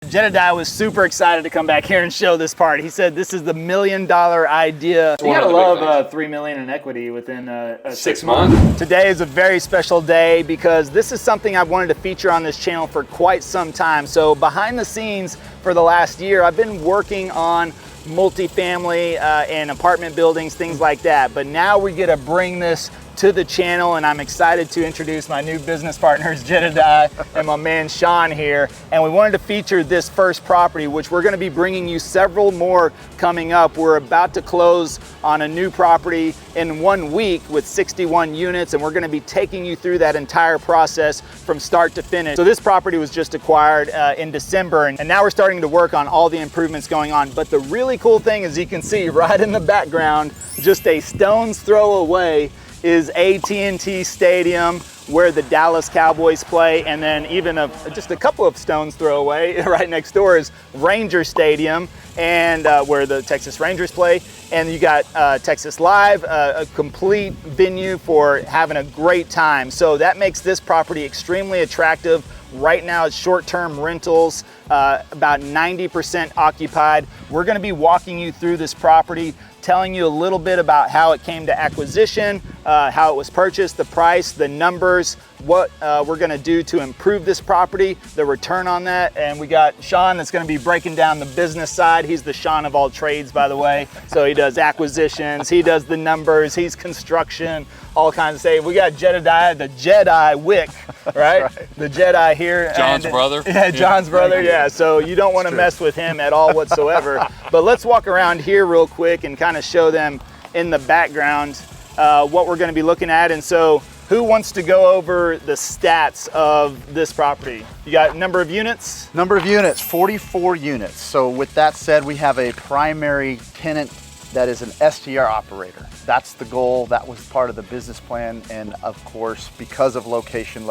Jedediah was super excited to come back here and show this part. He said this is the $1 million idea. You gotta love $3 million in equity within 6 months. Today is a very special day because this is something I've wanted to feature on this channel for quite some time. So behind the scenes for the last year, I've been working on multifamily and apartment buildings, things like that. But now we get to bring this to the channel, and I'm excited to introduce my new business partners, Jedediah and my man Sean here. And we wanted to feature this first property, which we're gonna be bringing you several more coming up. We're about to close on a new property in 1 week with 61 units, and we're gonna be taking you through that entire process from start to finish. So this property was just acquired in December, and now we're starting to work on all the improvements going on. But the really cool thing is you can see right in the background, just a stone's throw away, is AT&T Stadium, where the Dallas Cowboys play, and then even just a couple of stones throw away right next door is Ranger Stadium, and where the Texas Rangers play. And you got Texas Live, a complete venue for having a great time. So that makes this property extremely attractive. Right now it's short-term rentals, about 90% occupied. We're gonna be walking you through this property, telling you a little bit about how it came to acquisition, how it was purchased, the price, the numbers, what we're gonna do to improve this property, the return on that. And we got Sean that's gonna be breaking down the business side. He's the Sean of all trades, by the way. So he does acquisitions, he does the numbers, he's construction, all kinds of stuff. We got Jedediah, the Jedi Wick, right? Right. The Jedi here. John's brother. Yeah, John's brother, yeah. So you don't wanna mess with him at all whatsoever. But let's walk around here real quick and kind of show them in the background what we're gonna be looking at. And so who wants to go over the stats of this property? You got number of units? Number of units, 44 units. So with that said, we have a primary tenant that is an STR operator. That's the goal. That was part of the business plan. And of course, because of location,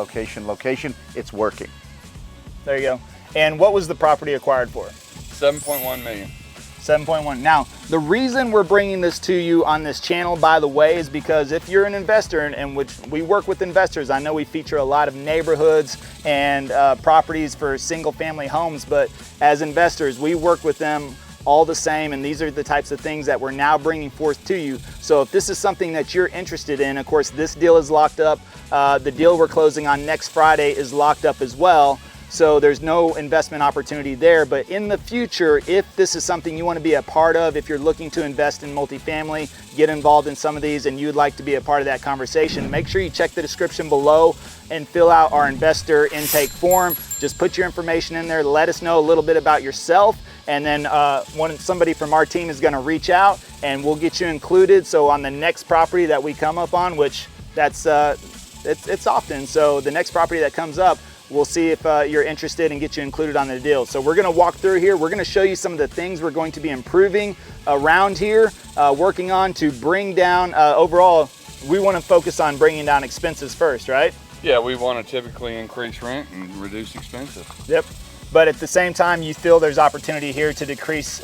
it's working. There you go. And what was the property acquired for? 7.1 million. 7.1. Now, the reason we're bringing this to you on this channel, by the way, is because if you're an investor, and which we work with investors, I know we feature a lot of neighborhoods and properties for single family homes, but as investors, we work with them all the same, and these are the types of things that we're now bringing forth to you. So if this is something that you're interested in, of course, this deal is locked up. The deal we're closing on next Friday is locked up as well. So there's no investment opportunity there. But in the future, if this is something you want to be a part of, if you're looking to invest in multifamily, get involved in some of these, and you'd like to be a part of that conversation, make sure you check the description below and fill out our investor intake form. Just put your information in there, let us know a little bit about yourself, and then somebody from our team is gonna reach out and we'll get you included. So on the next property that we come up on, which that's it's often, so the next property that comes up, we'll see if you're interested and get you included on the deal. So we're gonna walk through here. We're gonna show you some of the things we're going to be improving around here, working on to bring down, overall, we wanna focus on bringing down expenses first, right? Yeah, we want to typically increase rent and reduce expenses. Yep. But at the same time, you feel there's opportunity here to decrease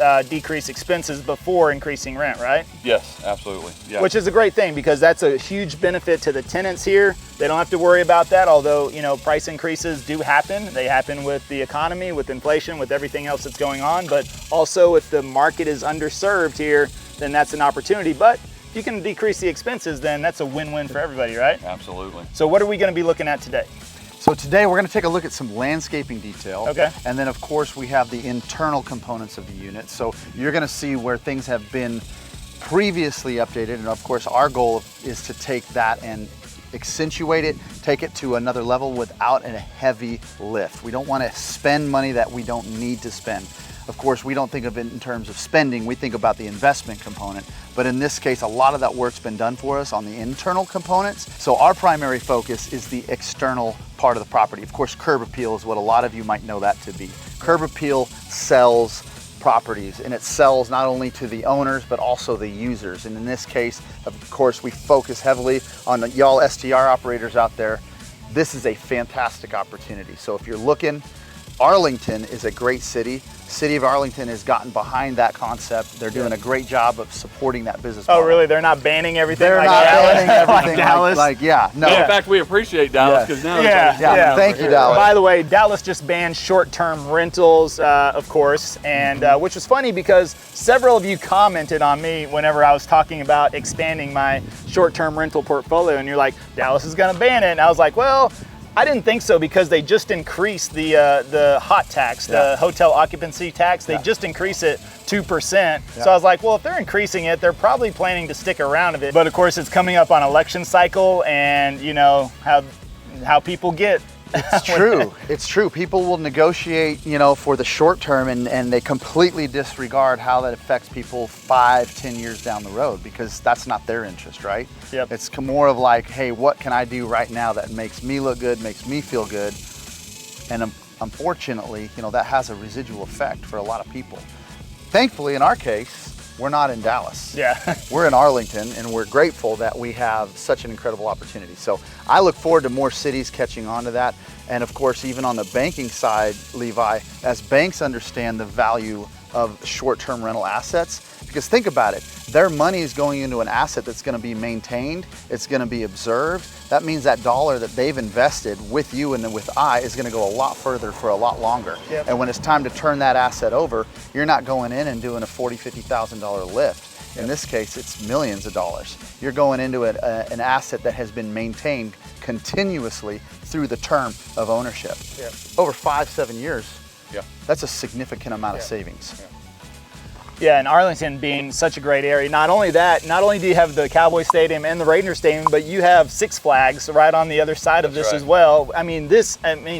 expenses before increasing rent, right? Yes, absolutely. Yeah. Which is a great thing because that's a huge benefit to the tenants here. They don't have to worry about that, although, you know, price increases do happen. They happen with the economy, with inflation, with everything else that's going on. But also if the market is underserved here, then that's an opportunity. But if you can decrease the expenses, then that's a win-win for everybody, right? Absolutely. So what are we gonna be looking at today? So today we're going to take a look at some landscaping detail. Okay. And then of course we have the internal components of the unit. So you're going to see where things have been previously updated. And of course our goal is to take that and accentuate it, take it to another level without a heavy lift. We don't want to spend money that we don't need to spend. Of course, we don't think of it in terms of spending, we think about the investment component. But in this case, a lot of that work's been done for us on the internal components. So our primary focus is the external part of the property. Of course, curb appeal is what a lot of you might know that to be. Curb appeal sells properties, and it sells not only to the owners, but also the users. And in this case, of course, we focus heavily on y'all STR operators out there. This is a fantastic opportunity. So if you're looking Arlington is a great city. City of Arlington has gotten behind that concept. They're doing a great job of supporting that business model. Oh, really? They're not banning everything? They're like not Dallas? banning everything like Dallas? no. In fact, we appreciate Dallas because now Yeah. Thank you, Dallas. By the way, Dallas just banned short-term rentals, of course, and which was funny because several of you commented on me whenever I was talking about expanding my short-term rental portfolio, and you're like, Dallas is going to ban it, and I was like, well, I didn't think so because they just increased the hot tax, the hotel occupancy tax. They just increased it 2%. So I was like, well, if they're increasing it, they're probably planning to stick around a bit. But of course, it's coming up on election cycle, and you know how people get. It's true. It's true. People will negotiate, you know, for the short term, and they completely disregard how that affects people 5-10 years down the road, because that's not their interest, right? Yep. It's more of like, hey, what can I do right now that makes me look good, makes me feel good? And unfortunately, you know, that has a residual effect for a lot of people. Thankfully, in our case, we're not in Dallas. Yeah. We're in Arlington, and we're grateful that we have such an incredible opportunity. So I look forward to more cities catching on to that. And of course, even on the banking side, Levi, as banks understand the value of short-term rental assets, because think about it, their money is going into an asset that's going to be maintained, it's going to be observed. That means that dollar that they've invested with you and with I is going to go a lot further for a lot longer. Yep. And when it's time to turn that asset over, you're not going in and doing a $40,000, $50,000 lift. In this case, it's millions of dollars. You're going into an asset that has been maintained continuously through the term of ownership. Yeah. Over 5-7 years, Yeah. that's a significant amount of savings. Yeah, and Arlington being such a great area, not only that, not only do you have the Cowboy Stadium and the Raider Stadium, but you have Six Flags right on the other side of this as well. I mean,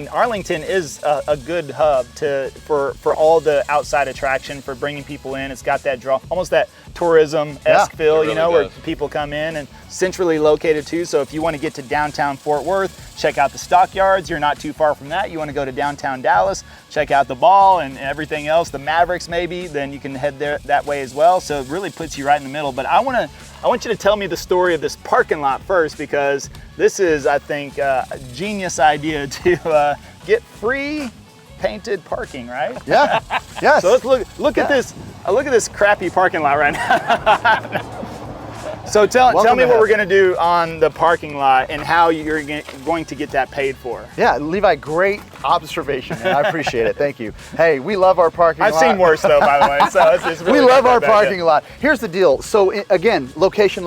Arlington is a good hub for all the outside attraction, for bringing people in. It's got that draw, almost that tourism-esque feel, really you know, does. where people come in, and centrally located too. So if you want to get to downtown Fort Worth, check out the Stockyards. You're not too far from that. You want to go to downtown Dallas, check out the Ball and everything else, the Mavericks maybe, then you can head there that way as well. So it really puts you right in the middle. But I want you to tell me the story of this parking lot first, because this is, I think, a genius idea to get free painted parking, right? Yeah. Yes. So let's look at this. Look at this crappy parking lot right now. So tell me what we're going to do on the parking lot and how you're going to get that paid for. Yeah, Levi, great observation, and I appreciate it. Thank you. Hey, we love our parking lot. I've seen worse though, by the way. So it's really we love our bad. parking lot. Here's the deal. So again, location,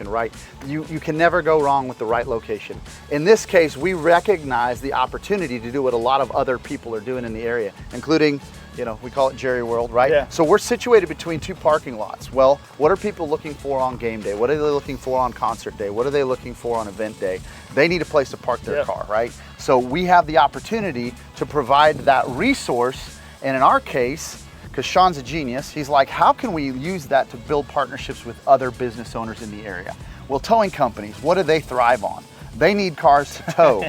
right? You can never go wrong with the right location. In this case, we recognize the opportunity to do what a lot of other people are doing in the area, including, you know, we call it Jerry World, right? Yeah. So we're situated between two parking lots. Well, what are people looking for on game day? What are they looking for on concert day? What are they looking for on event day? They need a place to park their car, right? So we have the opportunity to provide that resource. And in our case, because Sean's a genius, he's like, how can we use that to build partnerships with other business owners in the area? Well, towing companies, what do they thrive on? They need cars to tow.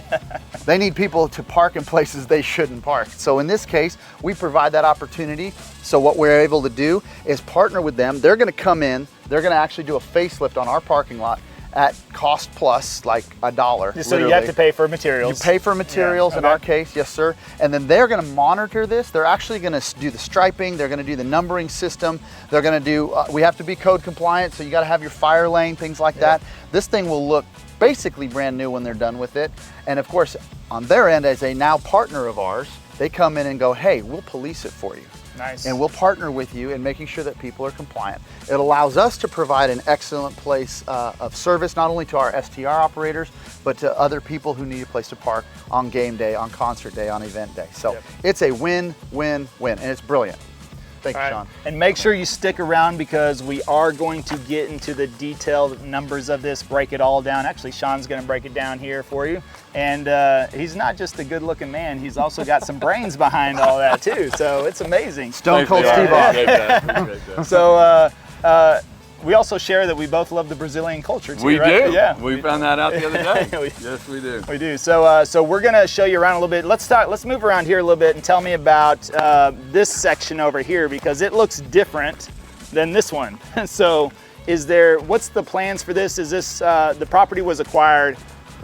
They need people to park in places they shouldn't park. So in this case, we provide that opportunity. So what we're able to do is partner with them. They're gonna come in, they're gonna actually do a facelift on our parking lot at cost plus, like $1. So literally. you have to pay for materials. You pay for materials in our case, yes sir. And then they're gonna monitor this. They're actually gonna do the striping. They're gonna do the numbering system. They're gonna do, we have to be code compliant, so you gotta have your fire lane, things like that. This thing will look basically brand new when they're done with it. And of course, on their end, as a now partner of ours, they come in and go, hey, we'll police it for you. Nice. And we'll partner with you in making sure that people are compliant. It allows us to provide an excellent place of service, not only to our STR operators, but to other people who need a place to park on game day, on concert day, on event day. So it's a win, win, win, and it's brilliant. Thank you, Sean. And make sure you stick around, because we are going to get into the detailed numbers of this, break it all down. Actually, Sean's going to break it down here for you. And he's not just a good-looking man. He's also got some brains behind all that, too. So it's amazing. Stone Cold Steve Austin. So we also share that we both love the Brazilian culture, too, We right? do. Yeah. We found that out the other day. Yes, we do. We do. So we're gonna show you around a little bit. Let's move around here a little bit and tell me about this section over here, because it looks different than this one. So what's the plans for this? Is this, the property was acquired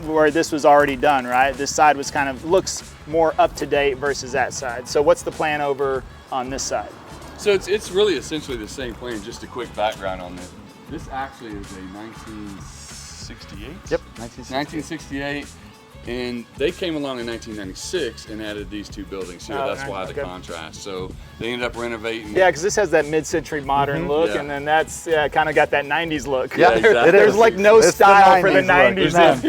where this was already done, right? This side was looks more up to date versus that side. So what's the plan over on this side? So it's really essentially the same plan. Just a quick background on this. This actually is a 1968. Yep, 1968. And they came along in 1996 and added these two buildings here. That's why the contrast. So they ended up renovating. Yeah, because this has that mid-century modern look, and then that's kind of got that 90s look. Yeah, exactly. There's like no style for the 90s. Look.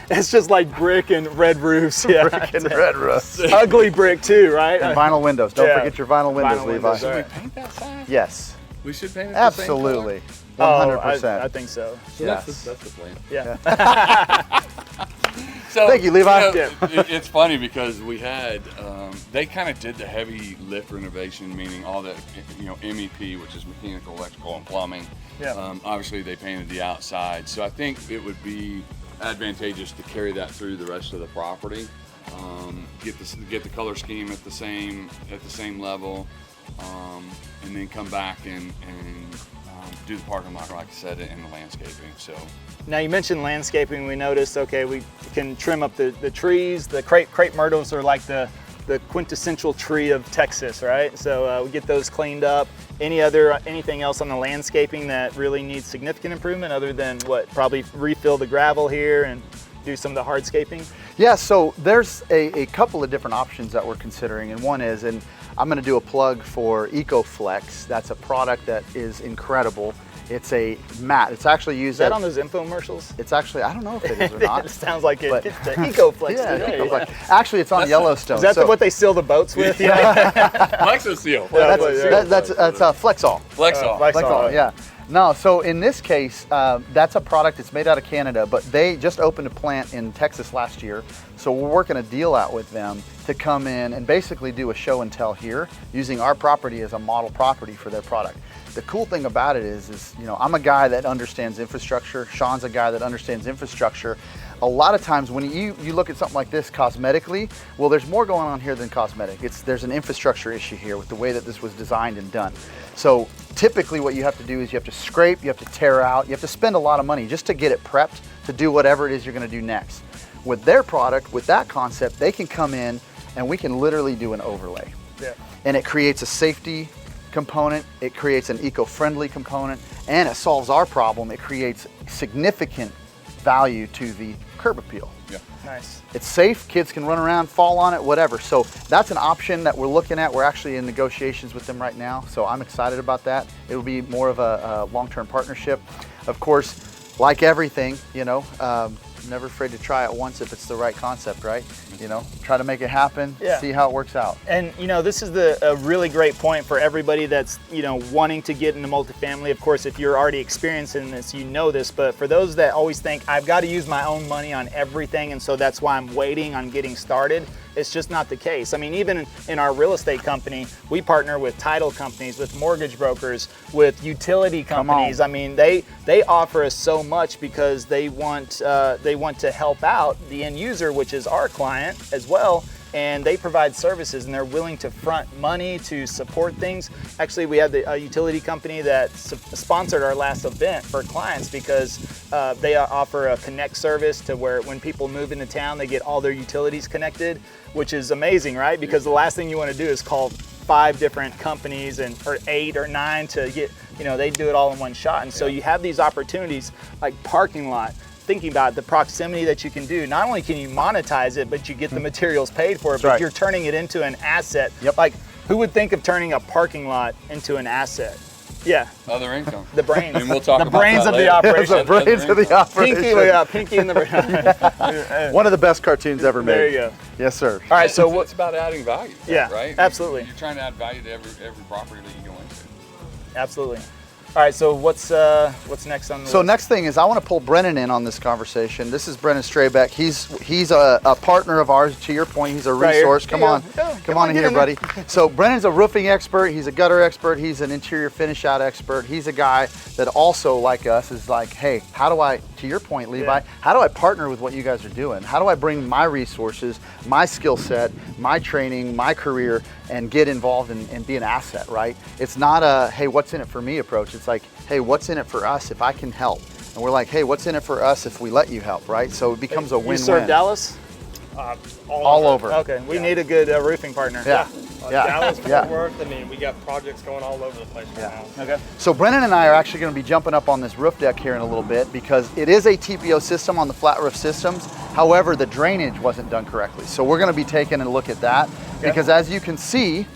It's just like brick and red roofs. Yeah, brick and red roofs. Ugly brick too, right? And vinyl windows. Don't forget your vinyl windows, Levi. Should we paint that side? Yes. We should paint it Absolutely. the same color? 100%. I think so. So Yes. that's the plan. Yeah. So, thank you, Levi. It's funny because we had, they kind of did the heavy lift renovation, meaning all the, MEP, which is mechanical, electrical, and plumbing. Yeah. Obviously, they painted the outside. So I think it would be advantageous to carry that through the rest of the property. Get the color scheme at the same level, and then come back and do the parking lot, like I said, and the landscaping. So. Now you mentioned landscaping. We noticed, okay, we can trim up the trees. The crepe myrtles are like the quintessential tree of Texas, right? So we get those cleaned up. Anything else on the landscaping that really needs significant improvement other than what? Probably refill the gravel here and do some of the hardscaping? Yeah, so there's a couple of different options that we're considering, and one is, and I'm going to do a plug for EcoFlex. That's a product that is incredible. It's a mat. It's actually used. Is that on those infomercials? It's actually, I don't know if it is or not. It sounds like it. It's the EcoFlex today. EcoFlex. Actually, it's on Yellowstone. Is that what they seal the boats with? Flexo seal. That's Flexol. Flexol. Yeah. No, so in this case, that's a product. It's made out of Canada, but they just opened a plant in Texas last year. So we're working a deal out with them to come in and basically do a show and tell here, using our property as a model property for their product. The cool thing about it is I'm a guy that understands infrastructure. Sean's a guy that understands infrastructure. A lot of times when you look at something like this cosmetically, well, there's more going on here than cosmetic. There's an infrastructure issue here with the way that this was designed and done. So typically what you have to do is you have to scrape, you have to tear out, you have to spend a lot of money just to get it prepped to do whatever it is you're going to do next. With their product, with that concept, they can come in and we can literally do an overlay. Yeah. And it creates a safety component, it creates an eco-friendly component, and it solves our problem. It creates significant value to the curb appeal. Yeah. Nice. It's safe, kids can run around, fall on it, whatever. So that's an option that we're looking at. We're actually in negotiations with them right now, so I'm excited about that. It will be more of a long-term partnership. Of course, like everything, never afraid to try it once if it's the right concept, right? Try to make it happen, see how it works out. And this is a really great point for everybody that's wanting to get into multifamily. Of course, if you're already experiencing this, this, but for those that always think I've got to use my own money on everything, and so that's why I'm waiting on getting started, it's just not the case. I mean, even in our real estate company, we partner with title companies, with mortgage brokers, with utility companies. I mean, they offer us so much because they want to help out the end user, which is our client as well, and they provide services and they're willing to front money to support things. Actually, we had a utility company that sponsored our last event for clients because they offer a connect service to where when people move into town, they get all their utilities connected, which is amazing, right? Because the last thing you want to do is call 5 different companies or 8 or 9 to get, they do it all in one shot. And so you have these opportunities like parking lot. Thinking about the proximity that you can do, not only can you monetize it, but you get the materials paid for it, but you're turning it into an asset. Yep. Like, who would think of turning a parking lot into an asset? Yeah. Other income. The brains. And we'll talk the about brains that of later. the operation. The brains of the operation. Pinky in the brain. One of the best cartoons ever made. There you go. Yes, sir. All right, so it's about adding value. Yeah, right? Absolutely. You're trying to add value to every property that you go into. Absolutely. All right, so what's next on the list? Next thing is I want to pull Brennan in on this conversation. This is Brennan Straybeck. He's a partner of ours. To your point, he's a resource. Come on in here, buddy. So Brennan's a roofing expert. He's a gutter expert. He's an interior finish out expert. He's a guy that also, like us, is like, hey, how do I, to your point, Levi, how do I partner with what you guys are doing? How do I bring my resources, my skill set, my training, my career, and get involved and be an asset, right? It's not a, hey, what's in it for me approach. It's like, hey, what's in it for us if I can help? And we're like, hey, what's in it for us if we let you help, right? So it becomes a win-win. You serve Dallas? All over. Okay, we need a good roofing partner. Yeah. Dallas, Fort Worth. I mean, we got projects going all over the place right now. Okay. So Brennan and I are actually going to be jumping up on this roof deck here in a little bit because it is a TPO system on the flat roof systems. However, the drainage wasn't done correctly. So we're going to be taking a look at that because as you can see,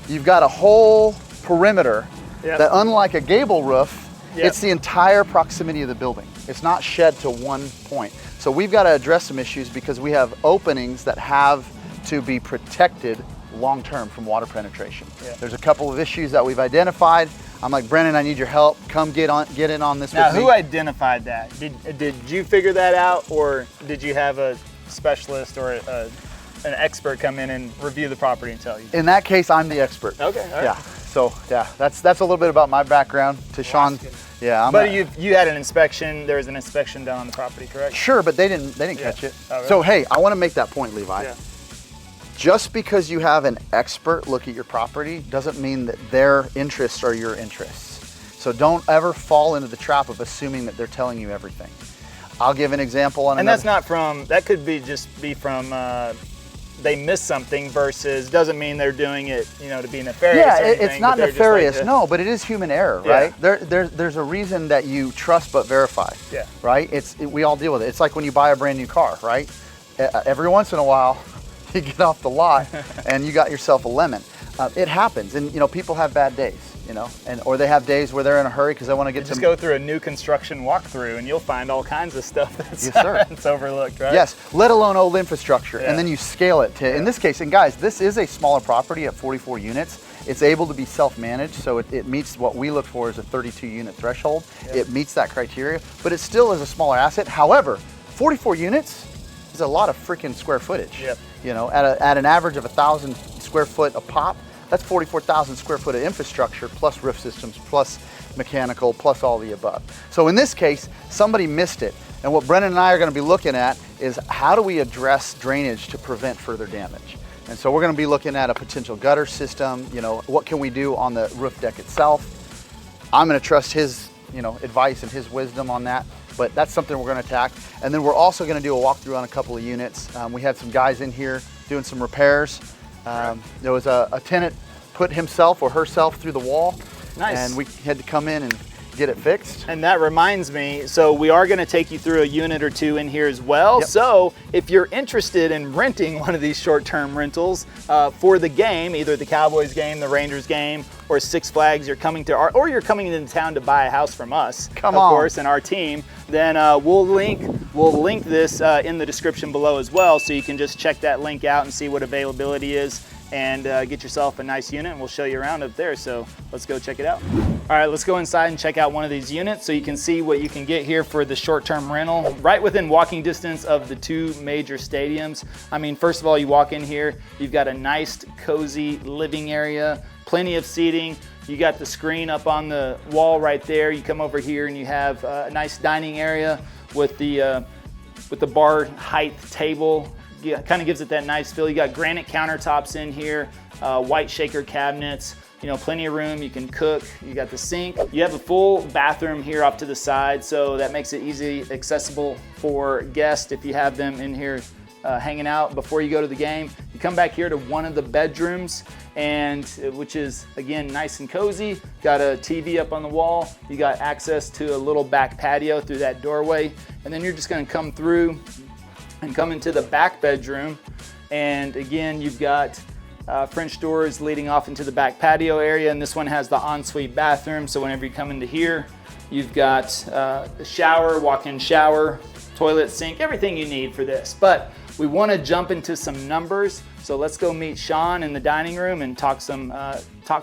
you've got a whole perimeter that, unlike a gable roof, it's the entire proximity of the building. It's not shed to one point. So we've got to address some issues because we have openings that have to be protected long-term from water penetration. There's a couple of issues that we've identified. I'm like, Brennan, I need your help. Come get in on this now, with me. who identified that? Did you figure that out, or did you have a specialist or an expert come in and review the property and tell you? In that case, I'm the expert. Okay, all right. Yeah, so that's a little bit about my background. To Sean, but you had an inspection. There was an inspection done on the property, correct? Sure, but they didn't catch it. Oh, really? So hey, I want to make that point, Levi. Yeah. Just because you have an expert look at your property doesn't mean that their interests are your interests. So don't ever fall into the trap of assuming that they're telling you everything. I'll give an example on and that's not from, that could be just be from they missed something versus doesn't mean they're doing it, to be nefarious. Yeah, or anything, it's not nefarious, no, but it is human error, right? There's a reason that you trust but verify, right? We all deal with it. It's like when you buy a brand new car, right? Every once in a while, you get off the lot and you got yourself a lemon. It happens, and people have bad days, or they have days where they're in a hurry because they want to get just go through a new construction walkthrough and you'll find all kinds of stuff that's, that's overlooked, right? Yes, let alone old infrastructure, and then you scale it to, in this case, and guys, this is a smaller property at 44 units. It's able to be self-managed, so it meets what we look for as a 32 unit threshold. It meets that criteria, but it still is a smaller asset. However, 44 units is a lot of freaking square footage. At an average of 1,000 square foot a pop, that's 44,000 square foot of infrastructure plus roof systems, plus mechanical, plus all the above. So in this case, somebody missed it. And what Brennan and I are going to be looking at is how do we address drainage to prevent further damage? And so we're going to be looking at a potential gutter system, what can we do on the roof deck itself? I'm going to trust his, advice and his wisdom on that. But that's something we're going to attack. And then we're also going to do a walkthrough on a couple of units. We had some guys in here doing some repairs. There was a tenant put himself or herself through the wall. Nice. And we had to come in and get it fixed. And that reminds me, so we are going to take you through a unit or two in here as well. So if you're interested in renting one of these short-term rentals for the game, either the Cowboys game, the Rangers game, or Six Flags, you're coming to or you're coming into town to buy a house from us, of course, and our team, then we'll link this in the description below as well, so you can just check that link out and see what availability is, and get yourself a nice unit, and we'll show you around up there. So let's go check it out. All right, let's go inside and check out one of these units so you can see what you can get here for the short-term rental, right within walking distance of the two major stadiums. I mean, first of all, you walk in here, you've got a nice, cozy living area, plenty of seating. You got the screen up on the wall right there. You come over here and you have a nice dining area with the bar height table. Kind of gives it that nice feel. You got granite countertops in here, white shaker cabinets, plenty of room. You can cook. You got the sink. You have a full bathroom here off to the side, so that makes it easy accessible for guests if you have them in here hanging out before you go to the game. You come back here to one of the bedrooms, and which is again nice and cozy. Got a TV up on the wall. You got access to a little back patio through that doorway, and then you're just going to come through and come into the back bedroom, and again you've got French doors leading off into the back patio area, and this one has the ensuite bathroom, so whenever you come into here you've got the shower, walk-in shower, toilet, sink, everything you need for this. But we want to jump into some numbers, so let's go meet Sean in the dining room and talk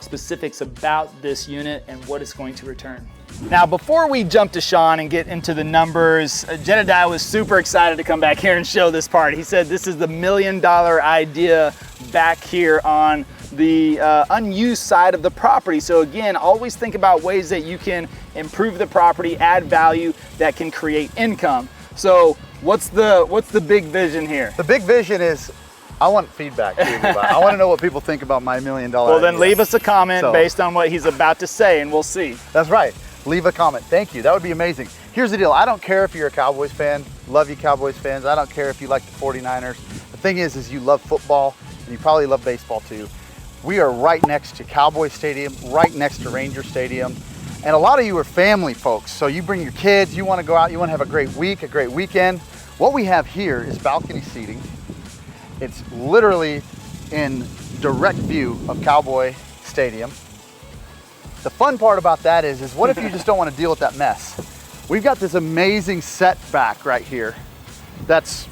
specifics about this unit and what it's going to return. Now, before we jump to Sean and get into the numbers, Jedediah was super excited to come back here and show this part. He said this is the $1 million idea back here on the unused side of the property. So again, always think about ways that you can improve the property, add value that can create income. So what's the big vision here? The big vision is, I want feedback too, Levi. I want to know what people think about my $1 million Well, then idea. leave us a comment based on what he's about to say, and we'll see. That's right. Leave a comment. Thank you. That would be amazing. Here's the deal. I don't care if you're a Cowboys fan. Love you, Cowboys fans. I don't care if you like the 49ers, the thing is you love football, and you probably love baseball too. We are right next to Cowboy Stadium, right next to Ranger Stadium. And a lot of you are family folks. So you bring your kids, you want to go out, you want to have a great week, a great weekend. What we have here is balcony seating. It's literally in direct view of Cowboy Stadium. The fun part about that is what if you just don't want to deal with that mess? We've got this amazing setback right here. That's,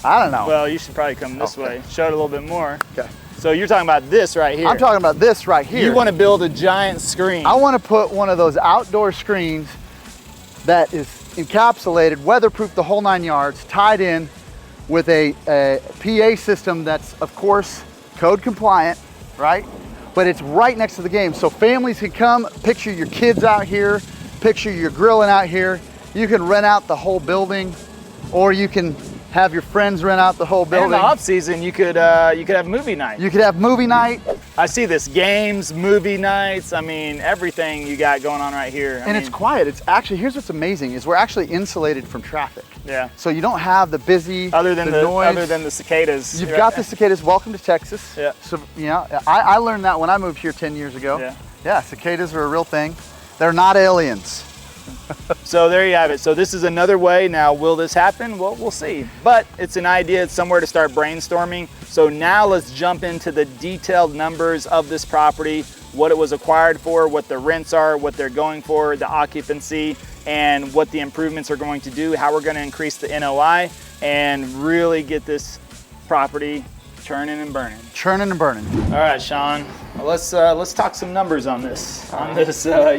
I don't know. Well, you should probably come this way. Show it a little bit more. Okay. So you're talking about this right here. I'm talking about this right here. You want to build a giant screen. I want to put one of those outdoor screens that is encapsulated, weatherproof the whole 9 yards, tied in with a PA system that's, of course, code compliant, right? But it's right next to the game. So families can come, picture your kids out here, picture your grilling out here. You can rent out the whole building, or you can have your friends rent out the whole building. And in the off season, you could have movie night. You could have movie night. I see this, games, movie nights. I mean, everything you got going on right here. And it's quiet. It's actually, here's what's amazing is we're actually insulated from traffic. Yeah. So you don't have the busy, other than the noise. Other than the cicadas. You've got the cicadas. Welcome to Texas. Yeah. So, you know, I learned that when I moved here 10 years ago. Yeah. Yeah, cicadas are a real thing. They're not aliens. So there you have it. So this is another way. Now, will this happen? Well, we'll see. But it's an idea. It's somewhere to start brainstorming. So now let's jump into the detailed numbers of this property, what it was acquired for, what the rents are, what they're going for, the occupancy, and what the improvements are going to do, how we're going to increase the NOI, and really get this property churning and burning. Churning and burning. All right, Sean, let's talk some numbers on this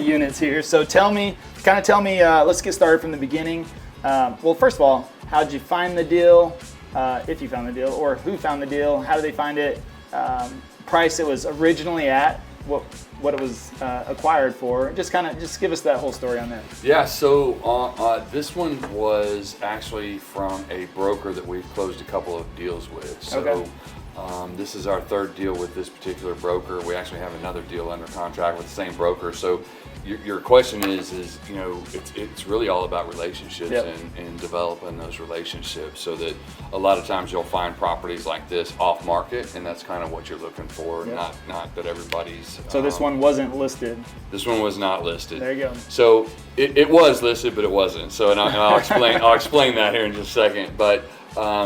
units here. So tell me, let's get started from the beginning. Well, first of all, how'd you find the deal? If you found the deal, or who found the deal? How did they find it? Price it was originally at, what it was acquired for. Just give us that whole story on that. Yeah, so this one was actually from a broker that we've closed a couple of deals with. So okay. This is our third deal with this particular broker. We actually have another deal under contract with the same broker. So your question is you know, it's really all about relationships. Yep. and developing those relationships, so that a lot of times you'll find properties like this off market, and that's kind of what you're looking for. Yep. Not that everybody's. So this one wasn't listed. This one was not listed. There you go. So it was listed, but it wasn't. So and I'll explain. I'll explain that here in just a second. But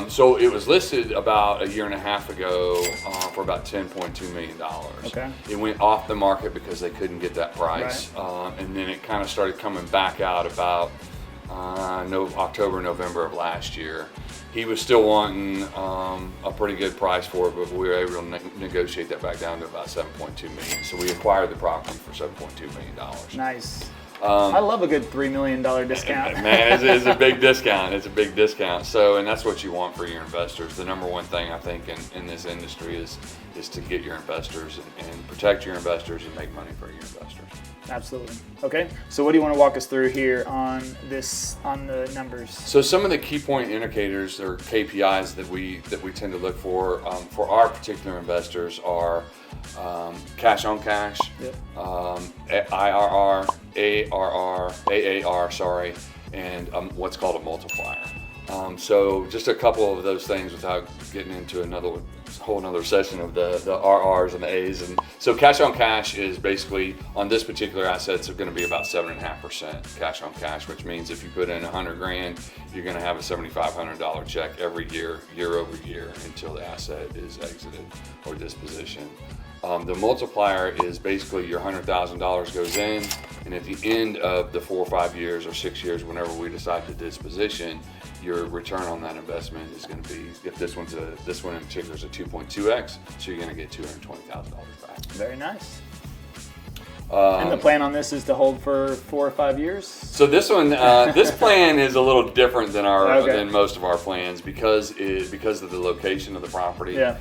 so it was listed about a year and a half ago for about $10.2 million. Okay. It went off the market because they couldn't get that price. Right. And then it kind of started coming back out about October, November of last year. He was still wanting a pretty good price for it, but we were able to negotiate that back down to about $7.2 million. So we acquired the property for $7.2 million. Nice. I love a good $3 million discount. Man, it's a big discount. It's a big discount. So, and that's what you want for your investors. The number one thing I think in this industry is to get your investors and protect your investors and make money for your investors. Absolutely. Okay. So what do you want to walk us through here on the numbers? So some of the key point indicators or KPIs that we tend to look for our particular investors are cash on cash, yep. IRR, ARR, sorry, and what's called a multiplier. So just a couple of those things without getting into whole another session of the RRs and the A's. And so cash on cash is basically on this particular asset, it's going to be about 7.5% cash on cash, which means if you put in $100,000, you're going to have a $7,500 check every year over year until the asset is exited or dispositioned. The multiplier is basically your $100,000 goes in, and at the end of the 4 or 5 years or 6 years, whenever we decide to disposition, your return on that investment is going to be, if this one in particular is a 2.2x, so you're going to get $220,000 back. Very nice. And the plan on this is to hold for 4 or 5 years? So this one, this plan is a little different than than most of our plans because of the location of the properry. Yeah.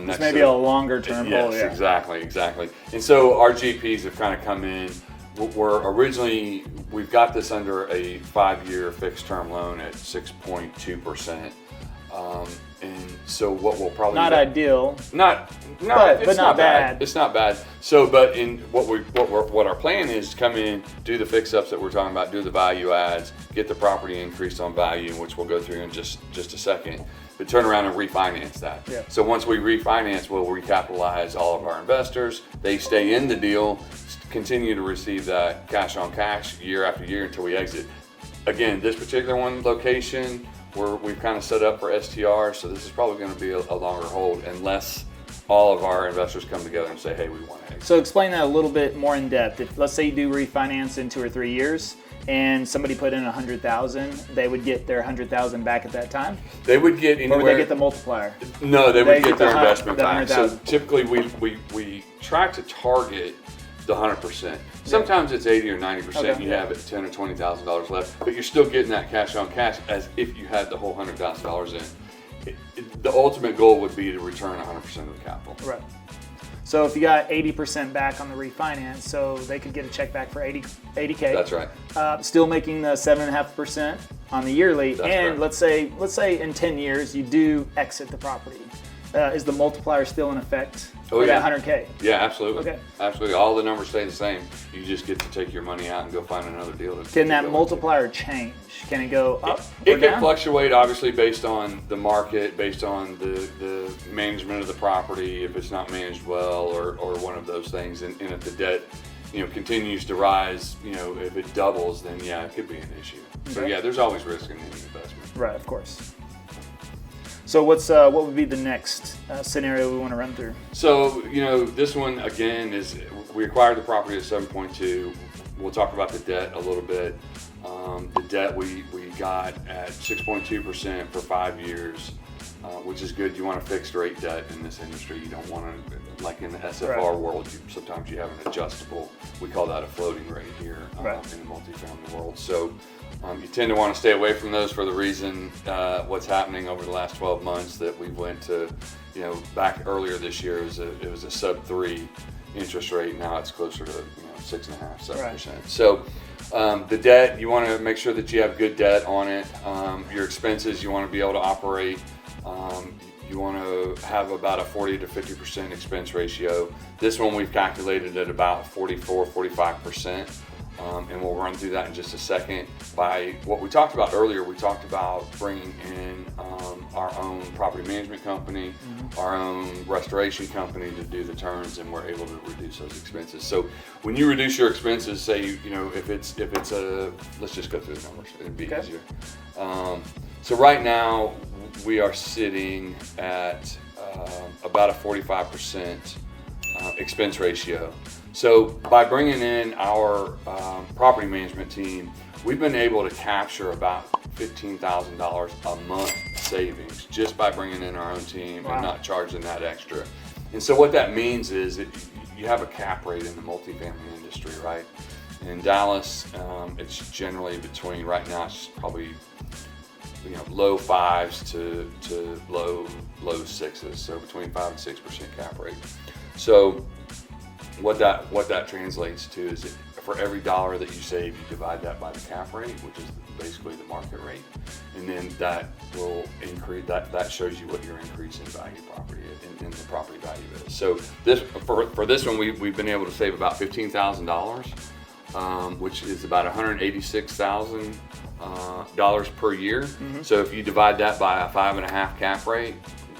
This may be a longer term hold. Yes, exactly. And so our GPs have kind of come in. We've got this under a 5-year fixed term loan at 6.2%. And so what we'll probably not ideal, it's but not bad. It's not bad. So, but in what our plan is, come in, do the fix-ups that we're talking about, do the value adds, get the property increased on value, which we'll go through in just a second. But turn around and refinance that. Yeah. So once we refinance, we'll recapitalize all of our investors. They stay in the deal, continue to receive that cash on cash year after year until we exit. Again, this particular one location, we've kind of set up for STR, so this is probably going to be a longer hold unless all of our investors come together and say, hey, we want to exit. So explain that a little bit more in depth. If let's say you do refinance in 2 or 3 years, and somebody put in $100,000, they would get their $100,000 back at that time? They would get anywhere. Or would they get the multiplier? No, they would get their investment back. So 100,000. typically we try to target the 100%. Sometimes it's 80 or 90%. Okay. You have it $10,000 or $20,000 left, but you're still getting that cash on cash as if you had the whole $100,000 in. The ultimate goal would be to return 100% of the capital. Right. So if you got 80% back on the refinance, so they could get a check back for 80K. That's right. Still making the 7.5% on the yearly. That's and right. let's say in 10 years you do exit the property. Is the multiplier still in effect for that 100K? Yeah, absolutely. Okay. Absolutely. All the numbers stay the same. You just get to take your money out and go find another deal. Can that multiplier change? Can it go up It or can down? fluctuate, obviously, based on the market, based on the management of the property, if it's not managed well, or one of those things. And if the debt, continues to rise, if it doubles, then yeah, it could be an issue. So Okay. yeah, there's always risk in any investment. Right, of course. So what would be the next scenario we want to run through? So, this one again is we acquired the property at 7.2. We'll talk about the debt a little bit. The debt we got at 6.2% for 5 years, which is good. You want a fixed rate debt in this industry. You don't want to, like in the SFR world, sometimes you have an adjustable. We call that a floating rate here in the multifamily world. So you tend to want to stay away from those for the reason what's happening over the last 12 months that we went to, back earlier this year it was a sub 3 interest rate. Now it's closer to 6.5%, 7%. Right. So the debt, you want to make sure that you have good debt on it. Your expenses, you want to be able to operate. You want to have about a 40 to 50% expense ratio. This one we've calculated at about 44, 45%. And we'll run through that in just a second. By what we talked about earlier, we talked about bringing in our own property management company, our own restoration company to do the turns, and we're able to reduce those expenses. So when you reduce your expenses, say if it's a, let's just go through the numbers, it'd be easier. So right now we are sitting at about a 45% expense ratio. So by bringing in our property management team, we've been able to capture about $15,000 a month savings just by bringing in our own team and not charging that extra. And so what that means is that you have a cap rate in the multifamily industry, right? In Dallas, it's generally between, right now it's probably low 5s to low 6s, so between 5 and 6% cap rate. So what that translates to is that for every dollar that you save, you divide that by the cap rate, which is basically the market rate, and then that will increase. That shows you what your increase in value property in the property value is. So this for this one, we've been able to save about $15,000, which is about $186,000 per year. So if you divide that by a 5.5 cap rate,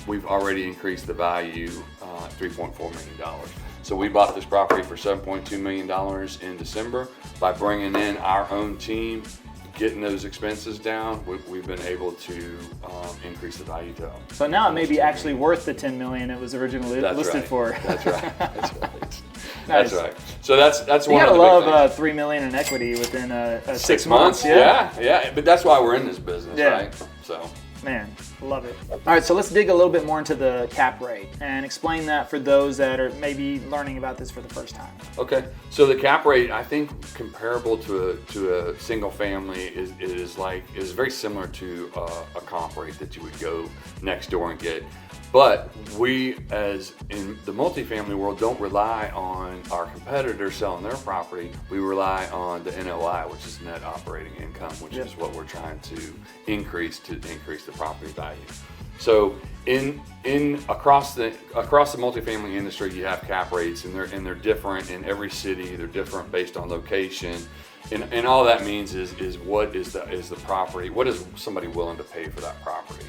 we've already increased the value $3.4 million. So we bought this property for $7.2 million in December. By bringing in our own team, getting those expenses down, we've been able to increase the value to them. So now it may be actually worth the $10 million it was originally listed for. That's right. That's right. Nice. That's right. So that's You one of gotta the big love things. $3 million in equity within 6 months. Yeah. But that's why we're in this business, right? So. Man, love it. All right, so let's dig a little bit more into the cap rate and explain that for those that are maybe learning about this for the first time. Okay, so the cap rate, I think, comparable to a single family is very similar to a comp rate that you would go next door and get. But we, as in the multifamily world, don't rely on our competitors selling their property. We rely on the NOI, which is net operating income, which is what we're trying to increase the property value. So across the multifamily industry, you have cap rates, and they're different in every city. They're different based on location, and all that means is what is the property? What is somebody willing to pay for that property?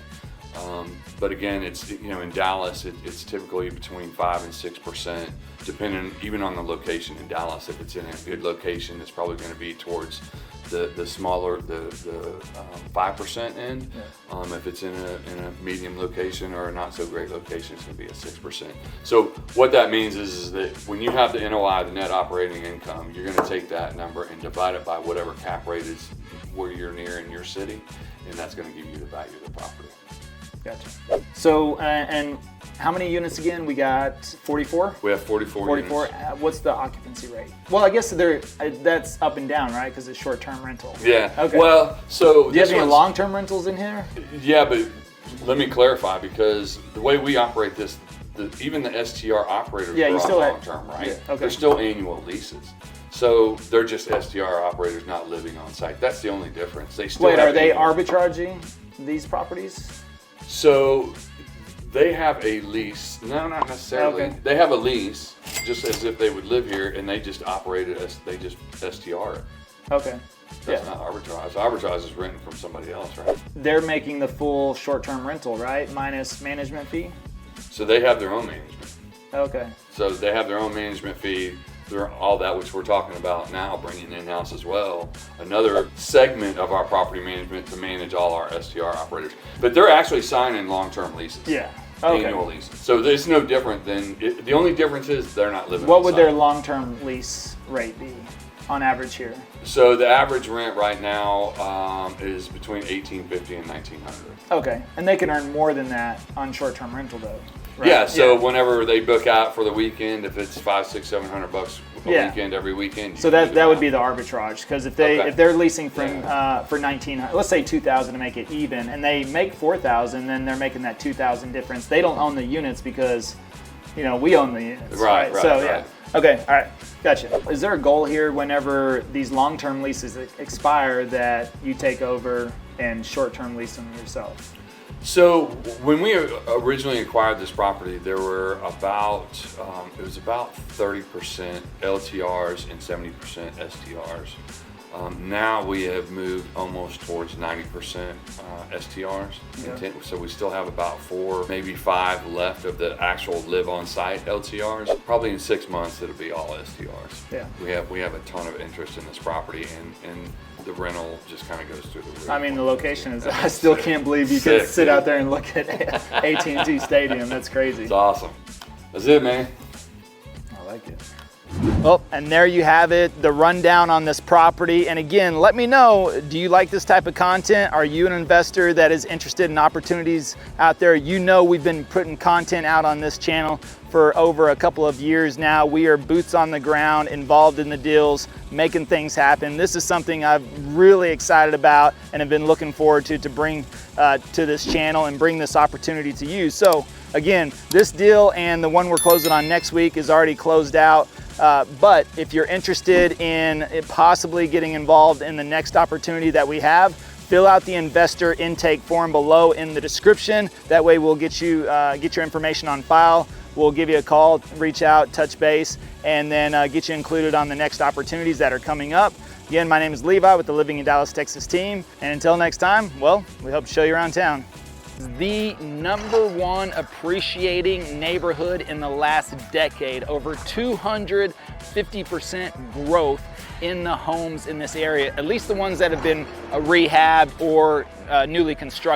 But again, it's, in Dallas, it's typically between 5 and 6%, depending even on the location. In Dallas, if it's in a good location, it's probably going to be towards the smaller, the 5% end. If it's in a medium location or a not so great location, it's going to be a 6%. So what that means is that when you have the NOI, the net operating income, you're going to take that number and divide it by whatever cap rate is where you're near in your city, and that's going to give you the value of the property. Gotcha. So, and how many units again? We got 44? We have 44 units. What's the occupancy rate? Well, I guess that's up and down, right? Because it's short-term rental. Yeah. Okay. Well, so do you have any long-term rentals in here? Yeah, but let me clarify, because the way we operate this, even the STR operators are on long-term, right? Yeah, okay. They're still annual leases. So they're just STR operators not living on site. That's the only difference. They still are they arbitraging these properties? So they have a lease. No, not necessarily. Okay. They have a lease, just as if they would live here, and they just operate it as they just STR it. Okay. That's not arbitrage. Arbitrage is renting from somebody else, right? They're making the full short-term rental, right? Minus management fee? So they have their own management. Okay. So they have their own management fee. All that which we're talking about now, bringing in-house as well, another segment of our property management to manage all our STR operators. But they're actually signing long-term leases. Yeah. Okay. Annual leases. So it's no different than, the only difference is they're not living on What would site. their long-term lease rate be on average here? So the average rent right now is between $1,850 and $1,900. Okay, and they can earn more than that on short-term rental though. Right? Yeah, so whenever they book out for the weekend, if it's $500, $600, $700 a weekend every weekend. So that would be the arbitrage, because if they're leasing from for $1,900, let's say $2,000 to make it even, and they make $4,000, then they're making that $2,000 difference. They don't own the units because, we own the units. Right. Yeah. Okay. All right. Gotcha. Is there a goal here whenever these long-term leases expire that you take over and short-term lease them yourself? So when we originally acquired this property, there were about, it was about 30% LTRs and 70% STRs. Now we have moved almost towards 90% STRs. Yeah. So we still have about 4, maybe 5 left of the actual live on site LTRs. Probably in 6 months it'll be all STRs. Yeah. We have a ton of interest in this property, and the rental just kind of goes through the roof. I mean, the location is, I still can't believe you can sit out there and look at AT&T Stadium. That's crazy. It's awesome. That's it, man. I like it. Well, and there you have it, the rundown on this property. And again, let me know, do you like this type of content? Are you an investor that is interested in opportunities out there? We've been putting content out on this channel for over a couple of years now. We are boots on the ground, involved in the deals, making things happen. This is something I'm really excited about and have been looking forward to bring to this channel and bring this opportunity to you. So again, this deal and the one we're closing on next week is already closed out. But if you're interested in possibly getting involved in the next opportunity that we have, fill out the investor intake form below in the description. That way we'll get your information on file. We'll give you a call, reach out, touch base, and then get you included on the next opportunities that are coming up. Again, my name is Levi with the Living in Dallas, Texas team. And until next time, well, we hope to show you around town. The #1 appreciating neighborhood in the last decade. Over 250% growth in the homes in this area, at least the ones that have been rehabbed or newly constructed.